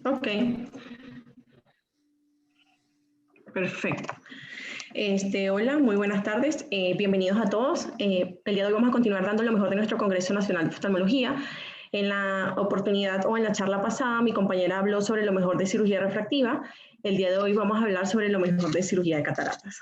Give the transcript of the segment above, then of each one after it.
Ok. Perfecto. Hola, muy buenas tardes. Bienvenidos a todos. El día de hoy vamos a continuar dando lo mejor de nuestro Congreso Nacional de Oftalmología. En la oportunidad o en la charla pasada, mi compañera habló sobre lo mejor de cirugía refractiva. El día de hoy vamos a hablar sobre lo mejor de cirugía de cataratas.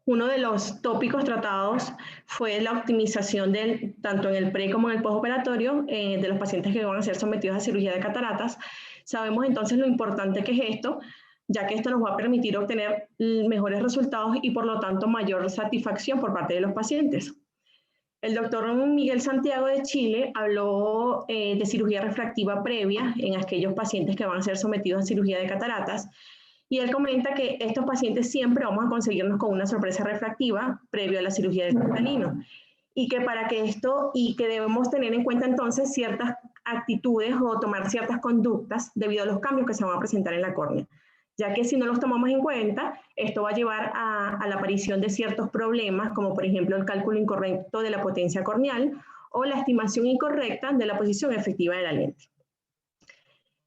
Uno de los tópicos tratados fue la optimización tanto en el pre como en el postoperatorio de los pacientes que van a ser sometidos a cirugía de cataratas. Sabemos entonces lo importante que es esto, ya que esto nos va a permitir obtener mejores resultados y por lo tanto mayor satisfacción por parte de los pacientes. El doctor Miguel Santiago de Chile habló de cirugía refractiva previa en aquellos pacientes que van a ser sometidos a cirugía de cataratas. Y él comenta que estos pacientes siempre vamos a conseguirnos con una sorpresa refractiva previo a la cirugía del cristalino. Y que para que esto, y que debemos tener en cuenta entonces ciertas actitudes o tomar ciertas conductas debido a los cambios que se van a presentar en la córnea. Ya que si no los tomamos en cuenta, esto va a llevar a la aparición de ciertos problemas, como por ejemplo el cálculo incorrecto de la potencia corneal o la estimación incorrecta de la posición efectiva de la lente.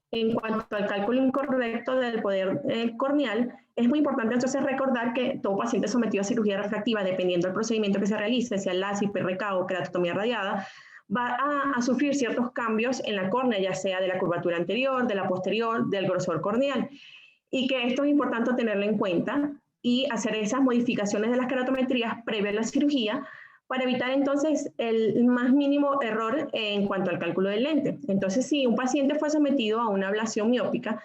En cuanto al cálculo incorrecto del poder corneal, es muy importante entonces recordar que todo paciente sometido a cirugía refractiva, dependiendo del procedimiento que se realice, sea LASIK, PRK o keratotomía radiada, va a sufrir ciertos cambios en la córnea, ya sea de la curvatura anterior, de la posterior, del grosor corneal. Y que esto es importante tenerlo en cuenta y hacer esas modificaciones de las keratometrías previa a la cirugía para evitar entonces el más mínimo error en cuanto al cálculo del lente. Entonces, si un paciente fue sometido a una ablación miópica,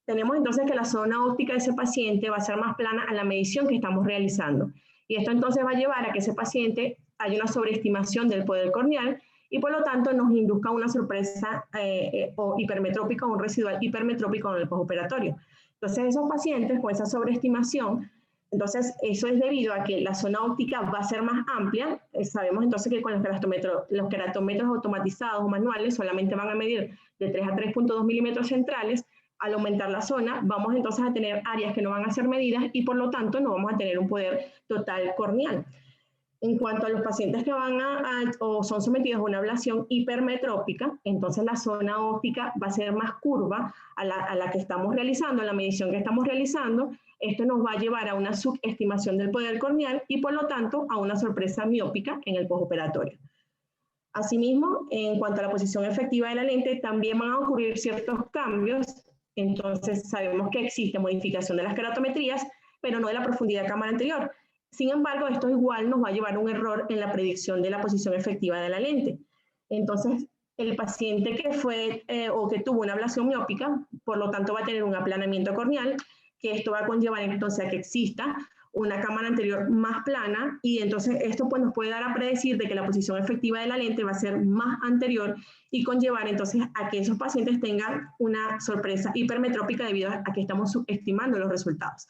tenemos entonces que la zona óptica de ese paciente va a ser más plana a la medición que estamos realizando. Y esto entonces va a llevar a que ese paciente haya una sobreestimación del poder corneal y por lo tanto nos induzca una sorpresa o hipermetrópica o un residual hipermetrópico en el postoperatorio. Entonces, esos pacientes con esa sobreestimación, entonces eso es debido a que la zona óptica va a ser más amplia. Sabemos entonces que con los keratometros automatizados o manuales solamente van a medir de 3 a 3.2 milímetros centrales. Al aumentar la zona, vamos entonces a tener áreas que no van a ser medidas y por lo tanto no vamos a tener un poder total corneal. En cuanto a los pacientes que van o son sometidos a una ablación hipermetrópica, entonces la zona óptica va a ser más curva a la que estamos realizando, a la medición que estamos realizando. Esto nos va a llevar a una subestimación del poder corneal y por lo tanto a una sorpresa miópica en el postoperatorio. Asimismo, en cuanto a la posición efectiva de la lente, también van a ocurrir ciertos cambios. Entonces sabemos que existe modificación de las keratometrías, pero no de la profundidad de cámara anterior. Sin embargo, esto igual nos va a llevar a un error en la predicción de la posición efectiva de la lente. Entonces, el paciente que fue o que tuvo una ablación miópica, por lo tanto va a tener un aplanamiento corneal, que esto va a conllevar entonces a que exista una cámara anterior más plana y entonces esto pues nos puede dar a predecir de que la posición efectiva de la lente va a ser más anterior y conllevar entonces a que esos pacientes tengan una sorpresa hipermetrópica debido a que estamos subestimando los resultados.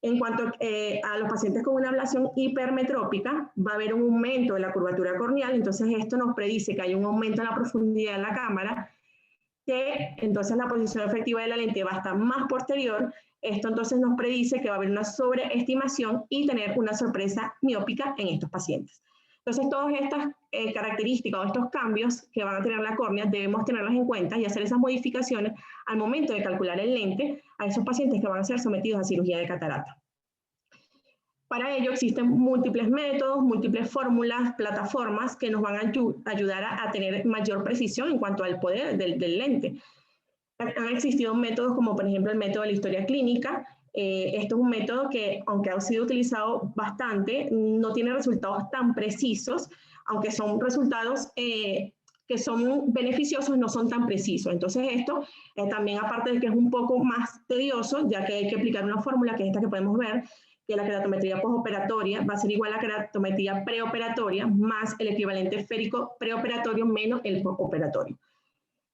En cuanto a los pacientes con una ablación hipermetrópica, va a haber un aumento de la curvatura corneal, entonces esto nos predice que hay un aumento en la profundidad de la cámara, que entonces la posición efectiva de la lente va a estar más posterior. Esto entonces nos predice que va a haber una sobreestimación y tener una sorpresa miópica en estos pacientes. Entonces, todas estas características o estos cambios que van a tener la córnea debemos tenerlas en cuenta y hacer esas modificaciones al momento de calcular el lente a esos pacientes que van a ser sometidos a cirugía de catarata. Para ello existen múltiples métodos, múltiples fórmulas, plataformas que nos van a ayudar a tener mayor precisión en cuanto al poder del lente. Han existido métodos como por ejemplo el método de la historia clínica. Esto es un método que, aunque ha sido utilizado bastante, no tiene resultados tan precisos, aunque son resultados que son beneficiosos, no son tan precisos. Entonces esto también, aparte de que es un poco más tedioso, ya que hay que aplicar una fórmula que es esta que podemos ver, que la keratometría postoperatoria va a ser igual a la keratometría preoperatoria más el equivalente esférico preoperatorio menos el postoperatorio.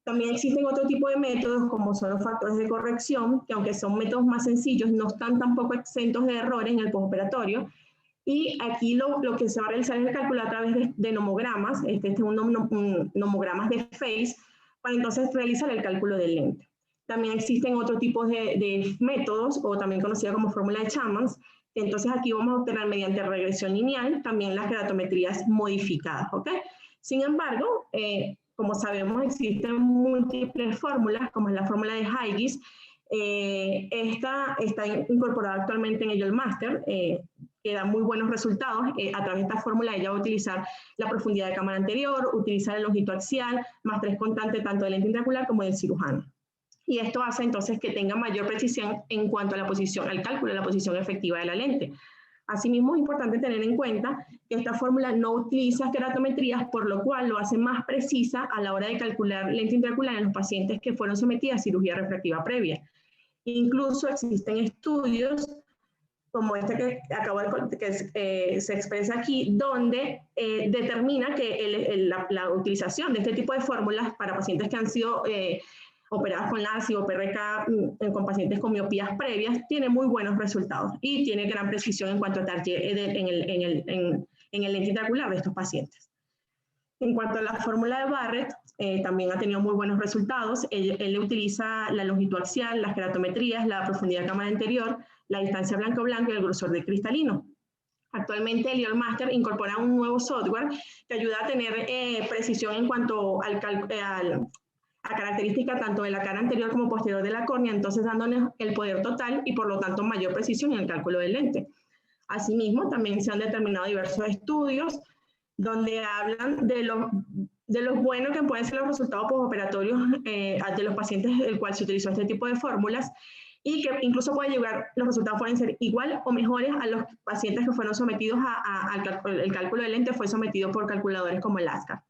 También existen otro tipo de métodos, como son los factores de corrección, que aunque son métodos más sencillos, no están tampoco exentos de errores en el postoperatorio. Y aquí lo que se va a realizar es el cálculo a través de nomogramas, este es un nomogramas de phase, para entonces realizar el cálculo del lente. También existen otro tipo de métodos, o también conocida como fórmula de Chamans. Entonces aquí vamos a obtener mediante regresión lineal también las keratometrías modificadas, ¿ok? Sin embargo, como sabemos, existen múltiples fórmulas, como es la fórmula de Huygens. Esta está incorporada actualmente en el Master, que da muy buenos resultados. A través de esta fórmula ella va a utilizar la profundidad de cámara anterior, utilizar la longitud axial, más 3 constantes tanto del lente intraocular como del cirujano. Y esto hace entonces que tenga mayor precisión en cuanto a la posición, al cálculo de la posición efectiva de la lente. Asimismo, es importante tener en cuenta que esta fórmula no utiliza queratometrías, por lo cual lo hace más precisa a la hora de calcular lente intraocular en los pacientes que fueron sometidos a cirugía refractiva previa. Incluso existen estudios como este que acabo de se expresa aquí, donde determina que la utilización de este tipo de fórmulas para pacientes que han sido operadas con LASIK o PRK con pacientes con miopías previas, tiene muy buenos resultados y tiene gran precisión en cuanto a target en el lente intraocular de estos pacientes. En cuanto a la fórmula de Barrett, también ha tenido muy buenos resultados. Él utiliza la longitud axial, las queratometrías, la profundidad de cámara anterior, la distancia blanco-blanco y el grosor de cristalino. Actualmente el IOL Master incorpora un nuevo software que ayuda a tener precisión en cuanto a características tanto de la cara anterior como posterior de la córnea, entonces dándonos el poder total y por lo tanto mayor precisión en el cálculo del lente. Asimismo, también se han determinado diversos estudios donde hablan de lo bueno que pueden ser los resultados postoperatorios de los pacientes del cual se utilizó este tipo de fórmulas y que incluso los resultados pueden ser igual o mejores a los pacientes que fueron sometidos el cálculo del lente fue sometido por calculadores como el ASCAR.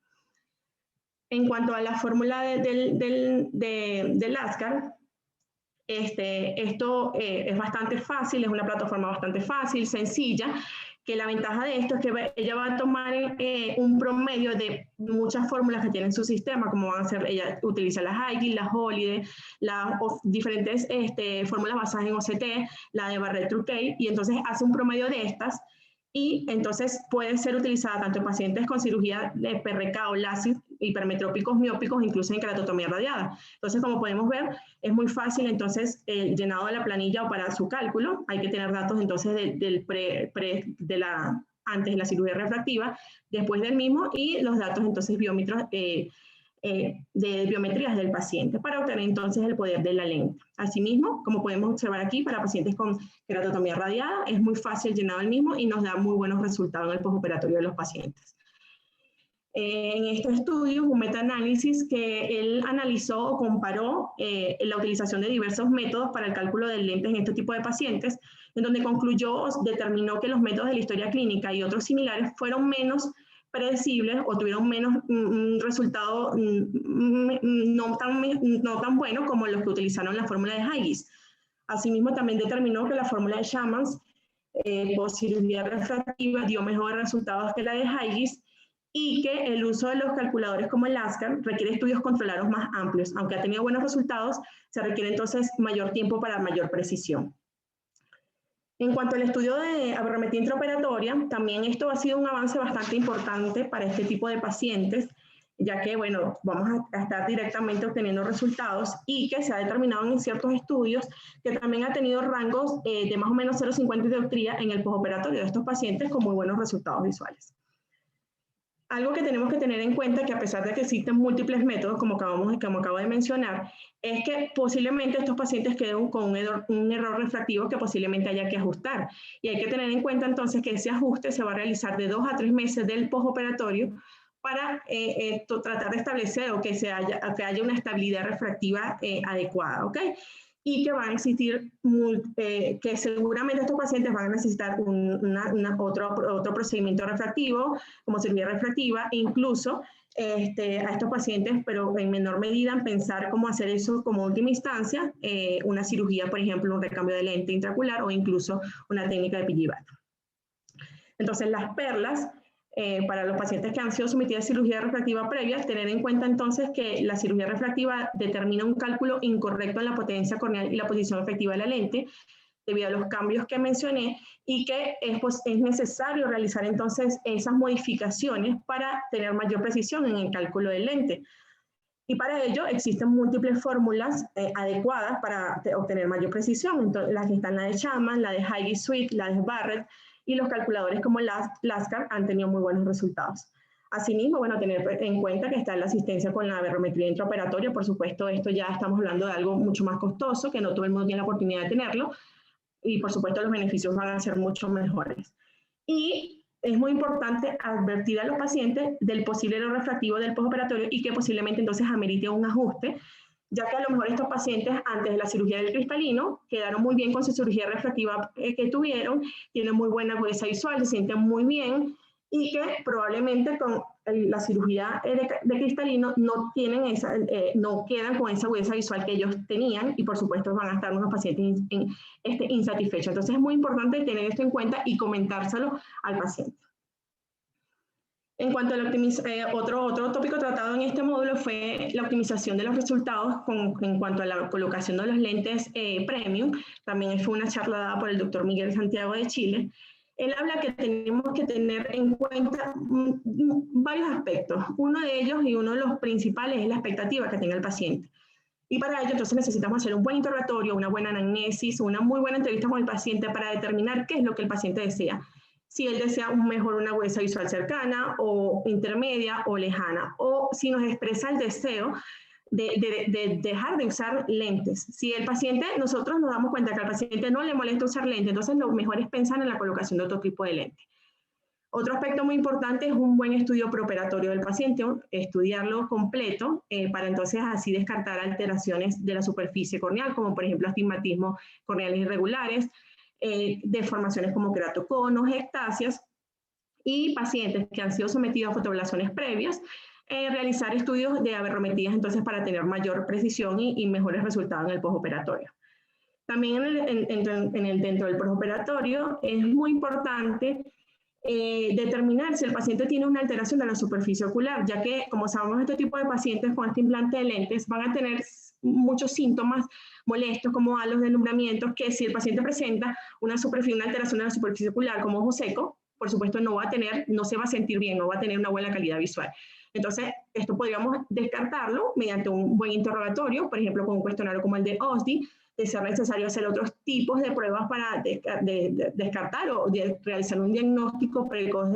En cuanto a la fórmula del ASCAR, esto es bastante fácil, es una plataforma bastante fácil, sencilla, que la ventaja de esto es que ella va a tomar un promedio de muchas fórmulas que tiene en su sistema, como van a ser, ella utiliza las Huygens, las Holiday, las diferentes fórmulas basadas en OCT, la de Barrett-Truquet, y entonces hace un promedio de estas, y entonces puede ser utilizada tanto en pacientes con cirugía de PRK o LASIK, hipermetrópicos, miópicos, incluso en keratotomía radiada. Entonces, como podemos ver, es muy fácil, entonces, el llenado de la planilla o para su cálculo, hay que tener datos, entonces, antes de la cirugía refractiva, después del mismo, y los datos, entonces, biómetros, de biometrías del paciente para obtener entonces el poder de la lente. Asimismo, como podemos observar aquí, para pacientes con keratotomía radiada es muy fácil llenar el mismo y nos da muy buenos resultados en el postoperatorio de los pacientes. En estos estudios, un metaanálisis que él analizó o comparó la utilización de diversos métodos para el cálculo de lentes en este tipo de pacientes, en donde determinó que los métodos de la historia clínica y otros similares fueron menos predecibles o tuvieron menos resultado no tan bueno como los que utilizaron la fórmula de Huygens. Asimismo, también determinó que la fórmula de Shamans post cirugía refractiva dio mejores resultados que la de Huygens y que el uso de los calculadores como el ASCAR requiere estudios controlados más amplios. Aunque ha tenido buenos resultados, se requiere entonces mayor tiempo para mayor precisión. En cuanto al estudio de aberrometría intraoperatoria, también esto ha sido un avance bastante importante para este tipo de pacientes, ya que, bueno, vamos a estar directamente obteniendo resultados y que se ha determinado en ciertos estudios que también ha tenido rangos de más o menos 0,50 dioptría en el postoperatorio de estos pacientes con muy buenos resultados visuales. Algo que tenemos que tener en cuenta, que a pesar de que existen múltiples métodos, como acabo de mencionar, es que posiblemente estos pacientes queden con un error refractivo que posiblemente haya que ajustar. Y hay que tener en cuenta entonces que ese ajuste se va a realizar de 2 a 3 meses del postoperatorio para tratar de establecer o que haya una estabilidad refractiva adecuada, ¿ok? Y que van a existir, que seguramente estos pacientes van a necesitar otro procedimiento refractivo, como cirugía refractiva, e incluso a estos pacientes, pero en menor medida, pensar cómo hacer eso como última instancia, una cirugía, por ejemplo, un recambio de lente intraocular o incluso una técnica de piggyback. Entonces, las perlas, para los pacientes que han sido sometidos a cirugía refractiva previa, tener en cuenta entonces que la cirugía refractiva determina un cálculo incorrecto en la potencia corneal y la posición efectiva de la lente, debido a los cambios que mencioné, y que es necesario realizar entonces esas modificaciones para tener mayor precisión en el cálculo del lente. Y para ello existen múltiples fórmulas adecuadas para obtener mayor precisión. Entonces, las que están la de Shaman, la de Huygens Suite, la de Barrett, y los calculadores como LASCAR han tenido muy buenos resultados. Asimismo, bueno, tener en cuenta que está la asistencia con la aberrometría intraoperatoria. Por supuesto, esto ya estamos hablando de algo mucho más costoso, que no todo el mundo tiene la oportunidad de tenerlo, y por supuesto los beneficios van a ser mucho mejores. Y es muy importante advertir a los pacientes del posible error refractivo del postoperatorio y que posiblemente entonces amerite un ajuste, ya que a lo mejor estos pacientes antes de la cirugía del cristalino quedaron muy bien con su cirugía refractiva que tuvieron, tienen muy buena agudeza visual, se sienten muy bien, y que probablemente con la cirugía de cristalino no, tienen no quedan con esa agudeza visual que ellos tenían, y por supuesto van a estar unos pacientes insatisfechos. Entonces es muy importante tener esto en cuenta y comentárselo al paciente. En cuanto a otro tópico tratado en este módulo fue la optimización de los resultados en cuanto a la colocación de los lentes premium. También fue una charla dada por el doctor Miguel Santiago de Chile. Él habla que tenemos que tener en cuenta varios aspectos. Uno de ellos y uno de los principales es la expectativa que tenga el paciente. Y para ello entonces necesitamos hacer un buen interrogatorio, una buena anamnesis, una muy buena entrevista con el paciente para determinar qué es lo que el paciente desea. Si él desea una agudeza visual cercana o intermedia o lejana, o si nos expresa el deseo de dejar de usar lentes. Si el paciente, nosotros nos damos cuenta que al paciente no le molesta usar lentes, entonces lo mejor es pensar en la colocación de otro tipo de lente. Otro aspecto muy importante es un buen estudio preoperatorio del paciente, estudiarlo completo para entonces así descartar alteraciones de la superficie corneal, como por ejemplo astigmatismos corneales irregulares, deformaciones como queratoconos, ectasias, y pacientes que han sido sometidos a fotoablaciones previas, realizar estudios de aberrometrías entonces para tener mayor precisión y mejores resultados en el postoperatorio. También dentro del postoperatorio es muy importante determinar si el paciente tiene una alteración de la superficie ocular, ya que, como sabemos, este tipo de pacientes con este implante de lentes van a tener muchos síntomas molestos como halos, deslumbramientos, que si el paciente presenta una alteración de la superficie ocular como ojo seco, por supuesto no se va a sentir bien, no va a tener una buena calidad visual. Entonces, esto podríamos descartarlo mediante un buen interrogatorio, por ejemplo, con un cuestionario como el de OSDI, de ser necesario hacer otros tipos de pruebas para descartar o realizar un diagnóstico precoz,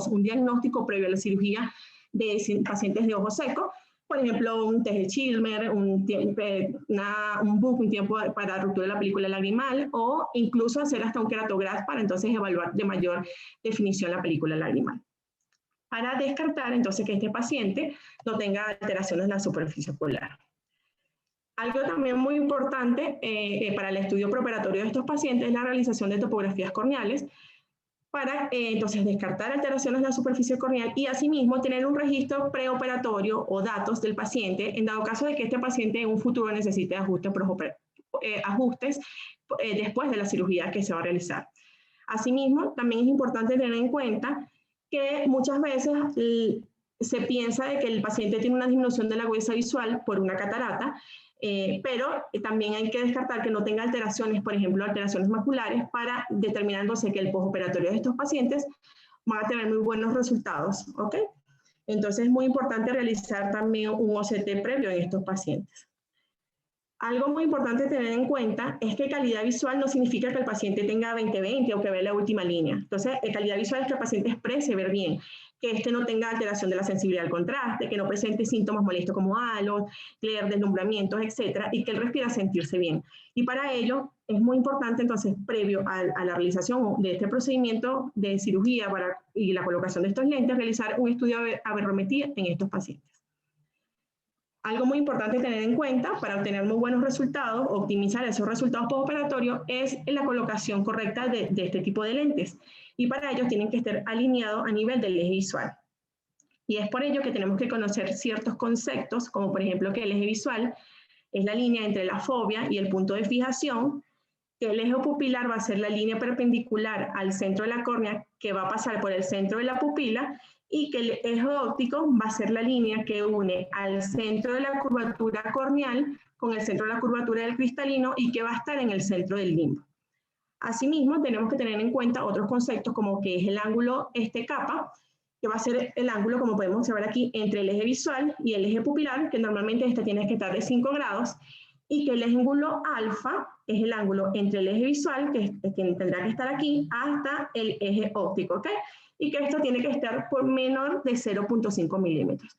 un diagnóstico previo a la cirugía de pacientes de ojo seco, por ejemplo, un test de Schirmer, un BUC, un tiempo para ruptura de la película lagrimal, o incluso hacer hasta un queratograph para entonces evaluar de mayor definición la película lagrimal, para descartar entonces que este paciente no tenga alteraciones en la superficie ocular. Algo también muy importante para el estudio preoperatorio de estos pacientes es la realización de topografías corneales para entonces descartar alteraciones en la superficie corneal y asimismo tener un registro preoperatorio o datos del paciente en dado caso de que este paciente en un futuro necesite ajustes después de la cirugía que se va a realizar. Asimismo, también es importante tener en cuenta que muchas veces se piensa de que el paciente tiene una disminución de la agudeza visual por una catarata, pero también hay que descartar que no tenga alteraciones, por ejemplo, alteraciones maculares, para determinándose que el postoperatorio de estos pacientes van a tener muy buenos resultados, ¿ok? Entonces es muy importante realizar también un OCT previo en estos pacientes. Algo muy importante tener en cuenta es que calidad visual no significa que el paciente tenga 20/20 o que vea la última línea. Entonces, calidad visual es que el paciente exprese ver bien, que este no tenga alteración de la sensibilidad al contraste, que no presente síntomas molestos como halos, glare, deslumbramientos, etcétera, y que él respira sentirse bien. Y para ello es muy importante entonces, previo a la realización de este procedimiento de cirugía y la colocación de estos lentes, realizar un estudio de aberrometría en estos pacientes. Algo muy importante tener en cuenta para obtener muy buenos resultados, optimizar esos resultados postoperatorios, es la colocación correcta de este tipo de lentes. Y para ello tienen que estar alineados a nivel del eje visual. Y es por ello que tenemos que conocer ciertos conceptos, como por ejemplo que el eje visual es la línea entre la fobia y el punto de fijación, que el eje pupilar va a ser la línea perpendicular al centro de la córnea que va a pasar por el centro de la pupila, y que el eje óptico va a ser la línea que une al centro de la curvatura corneal con el centro de la curvatura del cristalino y que va a estar en el centro del limbo. Asimismo, tenemos que tener en cuenta otros conceptos como que es el ángulo capa, que va a ser el ángulo, como podemos observar aquí, entre el eje visual y el eje pupilar, que normalmente tiene que estar de 5 grados, y que el ángulo alfa es el ángulo entre el eje visual, que tendrá que estar aquí, hasta el eje óptico, ¿ok? y que esto tiene que estar por menor de 0.5 milímetros.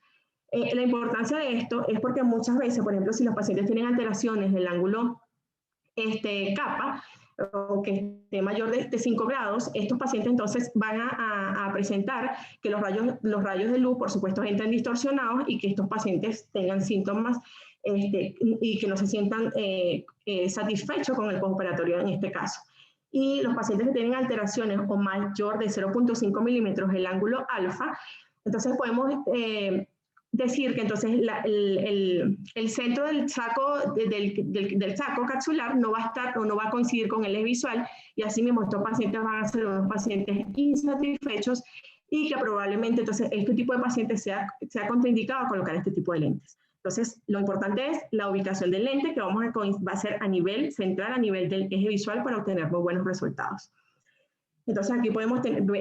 La importancia de esto es porque muchas veces, por ejemplo, si los pacientes tienen alteraciones del ángulo capa, o que esté mayor de 5 grados, estos pacientes entonces van a presentar que los rayos de luz, por supuesto, entran distorsionados y que estos pacientes tengan síntomas y que no se sientan satisfechos con el postoperatorio en este caso. Y los pacientes que tienen alteraciones o mayor de 0.5 milímetros el ángulo alfa, entonces podemos decir que entonces el centro del saco, del saco capsular no va a estar o no va a coincidir con el eje visual, y así mismo estos pacientes van a ser unos pacientes insatisfechos y que probablemente entonces este tipo de pacientes sea contraindicado a colocar este tipo de lentes. Entonces, lo importante es la ubicación del lente, que va a ser a nivel central, a nivel del eje visual, para obtener muy buenos resultados. Entonces aquí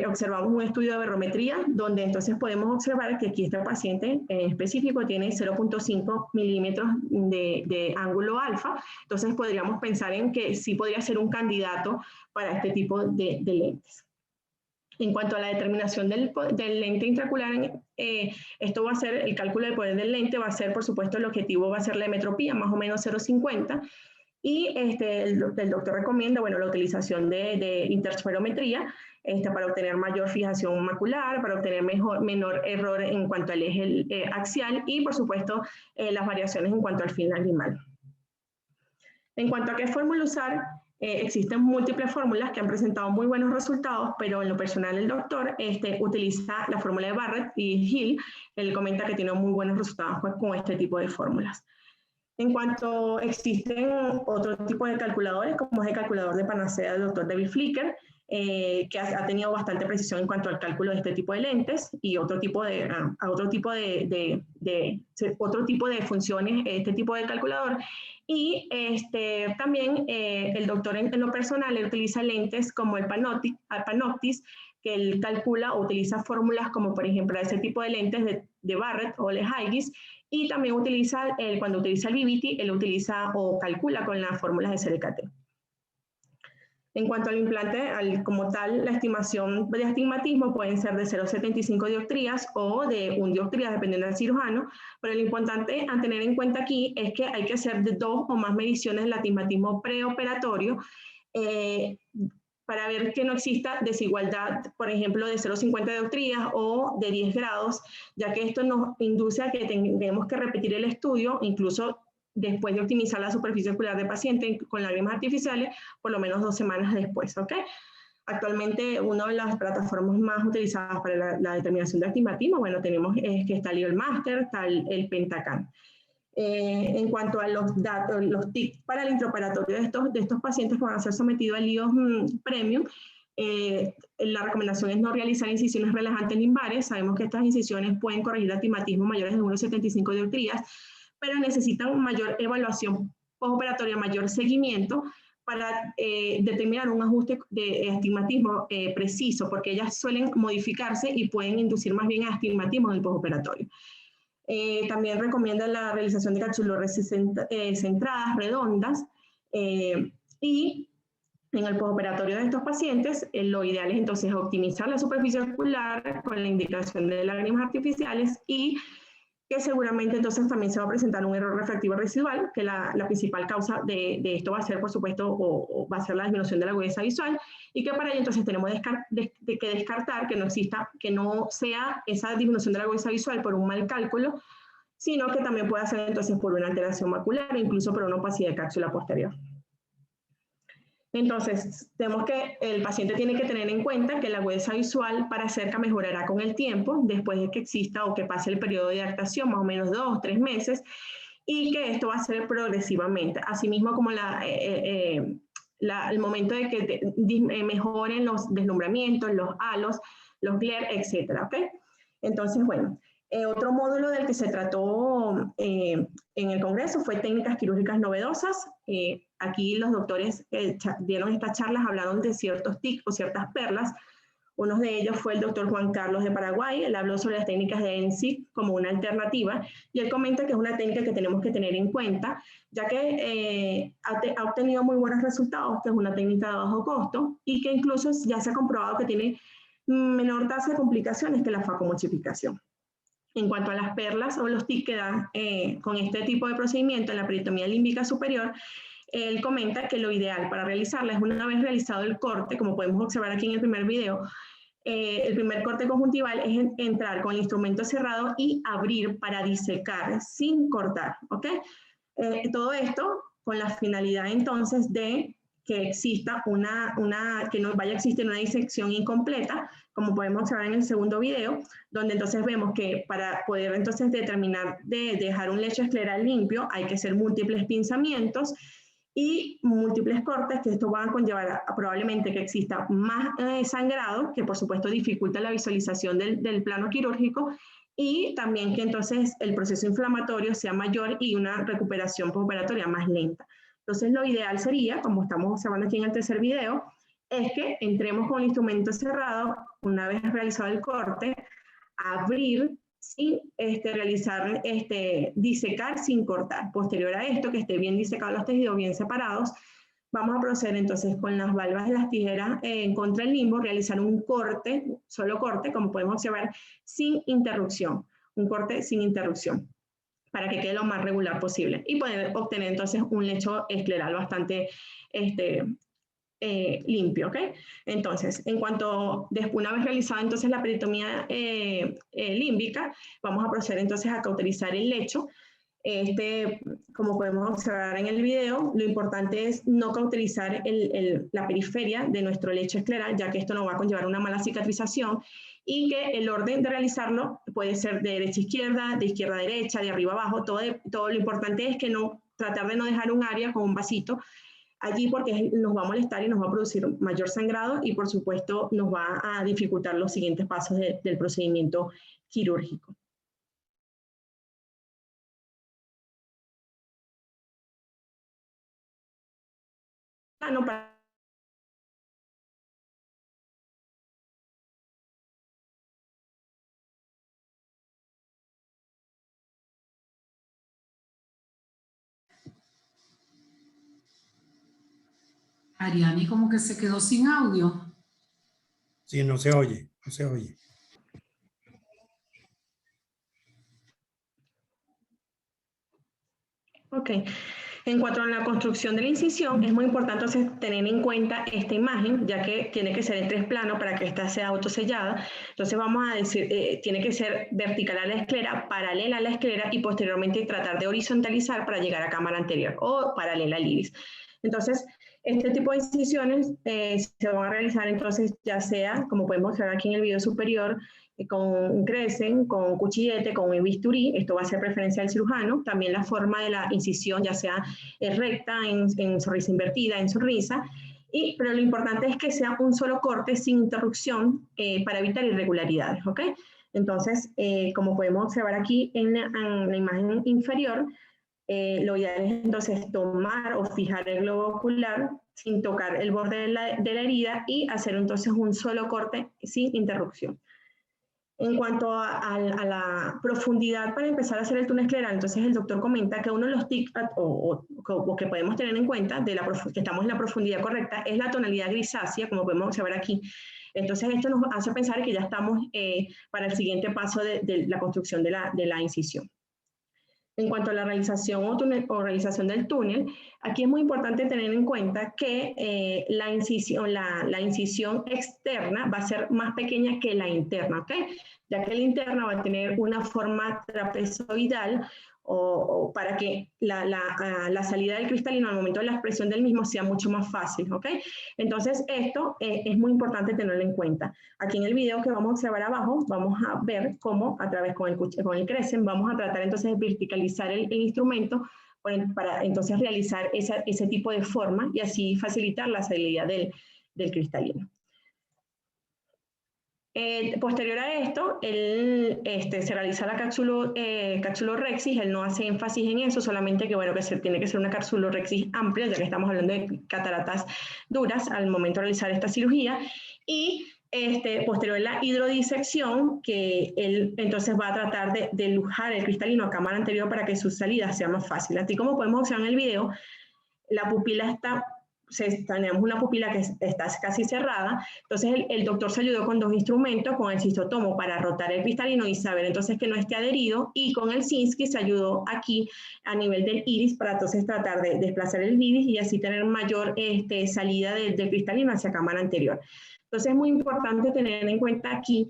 observamos un estudio de barometría, donde entonces podemos observar que aquí este paciente en específico tiene 0.5 milímetros de ángulo alfa. Entonces podríamos pensar en que sí podría ser un candidato para este tipo de lentes. En cuanto a la determinación del lente intraocular, esto va a ser, el cálculo del poder del lente va a ser, por supuesto, el objetivo va a ser la metropía, más o menos 0.50, y el doctor recomienda, bueno, la utilización de interferometría para obtener mayor fijación macular, para obtener menor error en cuanto al eje axial y, por supuesto, las variaciones en cuanto al fin lagrimal. En cuanto a qué fórmula usar, existen múltiples fórmulas que han presentado muy buenos resultados, pero en lo personal el doctor utiliza la fórmula de Barrett y Hill. Él comenta que tiene muy buenos resultados con este tipo de fórmulas. En cuanto existen otro tipo de calculadores, como es el calculador de panacea del doctor David Flicker, que ha tenido bastante precisión en cuanto al cálculo de este tipo de lentes y otro tipo de funciones, este tipo de calculador. Y también el doctor en lo personal utiliza lentes como el Panoptis, que él calcula o utiliza fórmulas como por ejemplo ese tipo de lentes de Barrett o de Haigis, y también cuando utiliza el BBT, él utiliza o calcula con las fórmulas de CDKT. En cuanto al implante, como tal, la estimación de astigmatismo pueden ser de 0,75 dioptrías o de 1 dioptría, dependiendo del cirujano, pero lo importante a tener en cuenta aquí es que hay que hacer de 2 o más mediciones del astigmatismo preoperatorio para ver que no exista desigualdad, por ejemplo, de 0,50 dioptrías o de 10 grados, ya que esto nos induce a que tengamos que repetir el estudio, incluso después de optimizar la superficie ocular del paciente con lágrimas artificiales, por lo menos 2 semanas después, ¿ok? Actualmente, una de las plataformas más utilizadas para la determinación de astigmatismo, bueno, tenemos que está el LevelMaster, está el Pentacan. En cuanto a los datos, los tips para el intraoperatorio de estos pacientes que van a ser sometidos al IOS Premium, la recomendación es no realizar incisiones relajantes limbares. Sabemos que estas incisiones pueden corregir astigmatismo mayores de 1,75 dioptrías, pero necesitan mayor evaluación postoperatoria, mayor seguimiento para determinar un ajuste de astigmatismo preciso, porque ellas suelen modificarse y pueden inducir más bien astigmatismo en el postoperatorio. También recomienda la realización de capsulores centradas, redondas, y en el postoperatorio de estos pacientes, lo ideal es entonces optimizar la superficie ocular con la indicación de lágrimas artificiales, y que seguramente entonces también se va a presentar un error refractivo residual, que la principal causa de esto va a ser, por supuesto, o va a ser la disminución de la agudeza visual, y que para ello entonces tenemos que descartar que no sea esa disminución de la agudeza visual por un mal cálculo, sino que también puede ser entonces por una alteración macular, incluso por una opacidad de cápsula posterior. Entonces, tenemos que el paciente tiene que tener en cuenta que la agudeza visual para cerca mejorará con el tiempo, después de que exista o que pase el periodo de adaptación, más o menos 2 o 3 meses, y que esto va a ser progresivamente. Asimismo, como el momento de que mejoren los deslumbramientos, los halos, los glare, etcétera, ¿ok? Entonces, bueno, otro módulo del que se trató en el Congreso fue técnicas quirúrgicas novedosas. Aquí los doctores dieron estas charlas, hablaron de ciertos tics o ciertas perlas. Uno de ellos fue el doctor Juan Carlos de Paraguay. Él habló sobre las técnicas de ENSIC como una alternativa, y él comenta que es una técnica que tenemos que tener en cuenta, ya que ha obtenido muy buenos resultados, que es una técnica de bajo costo y que incluso ya se ha comprobado que tiene menor tasa de complicaciones que la facomultiplicación. En cuanto a las perlas o los tics que dan con este tipo de procedimiento en la peritomía límbica superior, él comenta que lo ideal para realizarla es una vez realizado el corte, como podemos observar aquí en el primer video, el primer corte conjuntival es entrar con el instrumento cerrado y abrir para disecar sin cortar, ¿ok? Todo esto con la finalidad entonces de que exista que no vaya a existir una disección incompleta, como podemos observar en el segundo video, donde entonces vemos que para poder entonces determinar de dejar un lecho escleral limpio hay que hacer múltiples pinzamientos y múltiples cortes, que esto va a conllevar probablemente que exista más sangrado, que por supuesto dificulta la visualización del plano quirúrgico, y también que entonces el proceso inflamatorio sea mayor y una recuperación postoperatoria más lenta. Entonces lo ideal sería, como estamos observando aquí en el tercer video, es que entremos con el instrumento cerrado, una vez realizado el corte, abrir sin realizar, disecar sin cortar. Posterior a esto, que esté bien disecados los tejidos, bien separados, vamos a proceder entonces con las valvas de las tijeras contra el limbo, realizar un corte, solo corte, como podemos observar, sin interrupción, un corte sin interrupción, para que quede lo más regular posible y poder obtener entonces un lecho escleral bastante limpio, ¿ok? Entonces, una vez realizada entonces la peritomía límbica, vamos a proceder entonces a cauterizar el lecho. Como podemos observar en el video, lo importante es no cauterizar la periferia de nuestro lecho escleral, ya que esto nos va a conllevar una mala cicatrización, y que el orden de realizarlo puede ser de derecha a izquierda, de izquierda a derecha, de arriba a abajo. Todo lo importante es que tratar de no dejar un área con un vasito allí, porque nos va a molestar y nos va a producir mayor sangrado y por supuesto nos va a dificultar los siguientes pasos del procedimiento quirúrgico. Ariani como que se quedó sin audio. Sí, no se oye, no se oye. Ok. En cuanto a la construcción de la incisión, es muy importante entonces tener en cuenta esta imagen, ya que tiene que ser en 3 planos para que ésta sea autosellada. Entonces vamos a decir, tiene que ser vertical a la esclera, paralela a la esclera y posteriormente tratar de horizontalizar para llegar a cámara anterior o paralela al iris. Entonces, este tipo de incisiones se van a realizar entonces ya sea, como podemos ver aquí en el video superior, con un crescent, con un cuchillete, con un bisturí. Esto va a ser preferencia del cirujano. También la forma de la incisión, ya sea recta, en sonrisa invertida, en sonrisa. Pero lo importante es que sea un solo corte sin interrupción para evitar irregularidades, ¿ok? Entonces, como podemos observar aquí en la imagen inferior, lo ideal es entonces tomar o fijar el globo ocular sin tocar el borde de la herida y hacer entonces un solo corte sin interrupción. En cuanto a la profundidad para empezar a hacer el túnel escleral, entonces el doctor comenta que uno de los tics o que podemos tener en cuenta que estamos en la profundidad correcta es la tonalidad grisácea, como podemos observar aquí. Entonces esto nos hace pensar que ya estamos para el siguiente paso de la construcción de la incisión. En cuanto a la realización o realización del túnel, aquí es muy importante tener en cuenta que la incisión externa va a ser más pequeña que la interna, ¿ok? Ya que la interna va a tener una forma trapezoidal o para que la salida del cristalino al momento de la expresión del mismo sea mucho más fácil, ¿ok? Entonces esto es muy importante tenerlo en cuenta. Aquí en el video que vamos a observar abajo, vamos a ver cómo a través con el crescent vamos a tratar entonces de verticalizar el instrumento para entonces realizar ese tipo de forma y así facilitar la salida del cristalino. Posterior a esto, se realiza la capsulorhexis. Él no hace énfasis en eso, solamente que, bueno, tiene que ser una capsulorhexis amplia, ya que estamos hablando de cataratas duras al momento de realizar esta cirugía. Y posterior a la hidrodisección, que él entonces va a tratar de lujar el cristalino a cámara anterior para que su salida sea más fácil. Así como podemos observar en el video, la pupila está tenemos una pupila que está casi cerrada, entonces el doctor se ayudó con 2 instrumentos, con el cistotomo para rotar el cristalino y saber entonces que no esté adherido, y con el Sinskey se ayudó aquí a nivel del iris para entonces tratar de desplazar el iris y así tener mayor salida del cristalino hacia cámara anterior. Entonces es muy importante tener en cuenta aquí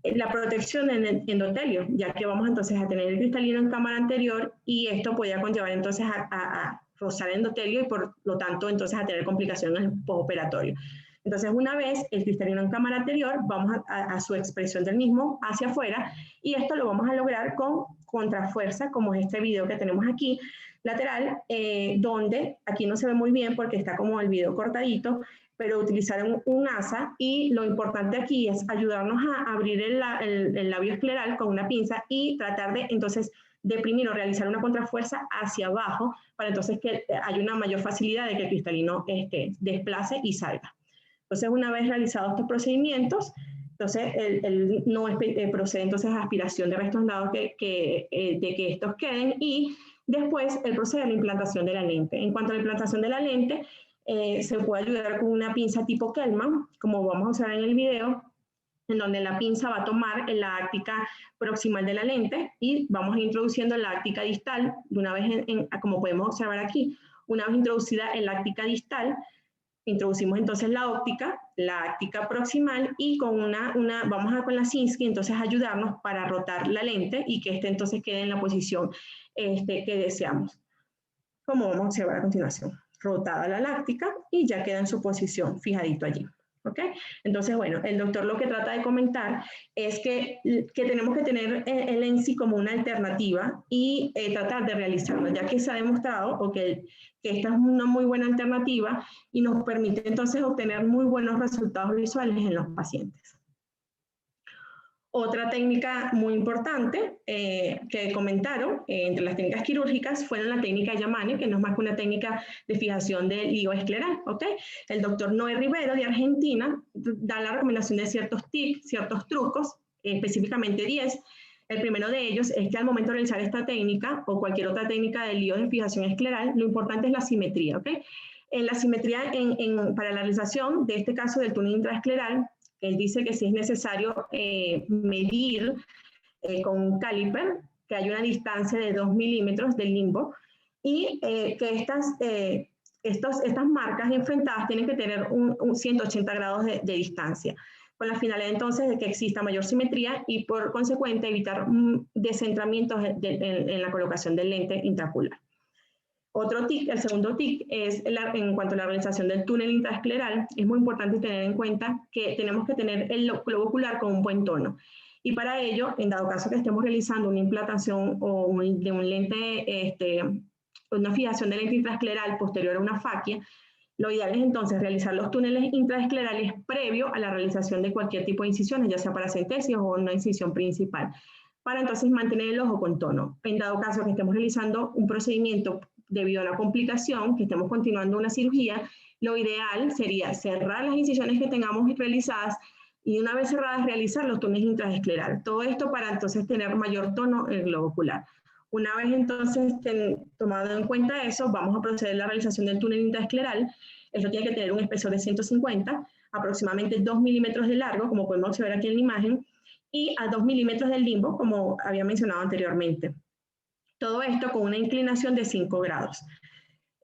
la protección en el endotelio, ya que vamos entonces a tener el cristalino en cámara anterior y esto podría conllevar entonces a rozar el endotelio y por lo tanto entonces a tener complicaciones en el postoperatorio. Entonces una vez el cristalino en cámara anterior, vamos a su expresión del mismo hacia afuera y esto lo vamos a lograr con contrafuerza, como es este video que tenemos aquí, lateral, donde aquí no se ve muy bien porque está como el video cortadito, pero utilizar un asa y lo importante aquí es ayudarnos a abrir el labio escleral con una pinza y tratar de entonces deprimir o realizar una contrafuerza hacia abajo para entonces que haya una mayor facilidad de que el cristalino desplace y salga. Entonces una vez realizados estos procedimientos, entonces no procede entonces a aspiración de restos dados de que estos queden y después procede a la implantación de la lente. En cuanto a la implantación de la lente, se puede ayudar con una pinza tipo Kellman, como vamos a observar en el video, en donde la pinza va a tomar la áctica proximal de la lente y vamos a ir introduciendo la áctica distal, de una vez, como podemos observar aquí, una vez introducida en la áctica distal, introducimos entonces la óptica, la áctica proximal y con vamos a con la Sinskey entonces ayudarnos para rotar la lente y que entonces quede en la posición que deseamos. Como vamos a observar a continuación. Rotada la láctica y ya queda en su posición fijadito allí. ¿Ok? Entonces, bueno, el doctor lo que trata de comentar es que tenemos que tener el ENSI como una alternativa y tratar de realizarlo, ya que se ha demostrado que esta es una muy buena alternativa y nos permite entonces obtener muy buenos resultados visuales en los pacientes. Otra técnica muy importante que comentaron entre las técnicas quirúrgicas fue la técnica Yamane, que no es más que una técnica de fijación del higo escleral. ¿Okay? El doctor Noé Rivero de Argentina da la recomendación de ciertos tips, ciertos trucos, específicamente 10. El primero de ellos es que al momento de realizar esta técnica o cualquier otra técnica del higo de fijación escleral, lo importante es la simetría. ¿Okay? En la simetría para la realización de este caso del túnel intraescleral, él dice que si es necesario medir con un caliper, que hay una distancia de 2 milímetros del limbo, y que estas marcas enfrentadas tienen que tener un 180 grados de distancia, con la finalidad entonces de que exista mayor simetría y por consecuente evitar descentramientos en la colocación del lente intraocular. Otro tic, el segundo tic, es en cuanto a la realización del túnel intraescleral, es muy importante tener en cuenta que tenemos que tener el globo ocular con un buen tono. Y para ello, en dado caso que estemos realizando una implantación o de un lente, una fijación de lente intraescleral posterior a una faquia, lo ideal es entonces realizar los túneles intraesclerales previo a la realización de cualquier tipo de incisiones, ya sea paracentesis o una incisión principal, para entonces mantener el ojo con tono. En dado caso que estemos realizando un procedimiento debido a una complicación, que estemos continuando una cirugía, lo ideal sería cerrar las incisiones que tengamos realizadas y una vez cerradas realizar los túneles intraesclerales. Todo esto para entonces tener mayor tono en el globo ocular. Una vez entonces tomado en cuenta eso, vamos a proceder a la realización del túnel intraescleral. Esto tiene que tener un espesor de 150, aproximadamente 2 milímetros de largo, como podemos observar aquí en la imagen, y a 2 milímetros del limbo, como había mencionado anteriormente. Todo esto con una inclinación de 5 grados.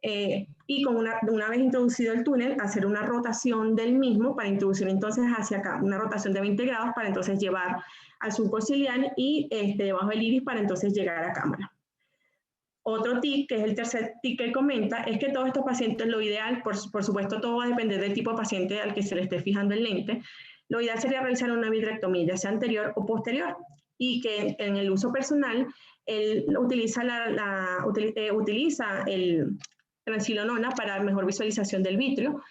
Y con una vez introducido el túnel, hacer una rotación del mismo para introducir entonces hacia acá, una rotación de 20 grados para entonces llevar al surco ciliar y debajo del iris para entonces llegar a cámara. Otro tic, que es el tercer tic que comenta, es que todos estos pacientes, lo ideal, por supuesto todo va a depender del tipo de paciente al que se le esté fijando el lente, lo ideal sería realizar una vitrectomía, ya sea anterior o posterior, y que en el uso personal, él utiliza el transilinona para mejor visualización del vitrio,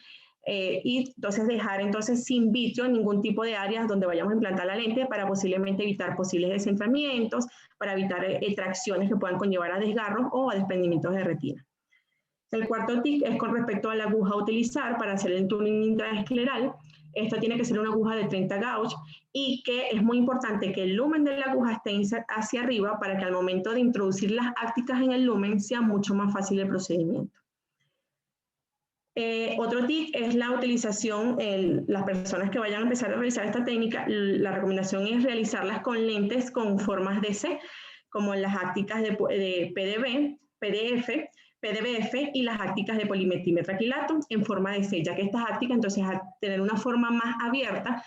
y entonces dejar entonces sin vitrio ningún tipo de áreas donde vayamos a implantar la lente para posiblemente evitar posibles descentramientos, para evitar tracciones que puedan conllevar a desgarros o a desprendimientos de retina. El cuarto tic es con respecto a la aguja a utilizar para hacer el túnel intraescleral. Esto tiene que ser una aguja de 30 gauge y que es muy importante que el lumen de la aguja esté hacia arriba para que al momento de introducir las ácticas en el lumen sea mucho más fácil el procedimiento. Otro tip es la utilización, las personas que vayan a empezar a realizar esta técnica, la recomendación es realizarlas con lentes con formas de C, como las ácticas de PDBF y las ácticas de polimetilmetraquilato en forma de C, ya que estas ácticas, entonces, al tener una forma más abierta,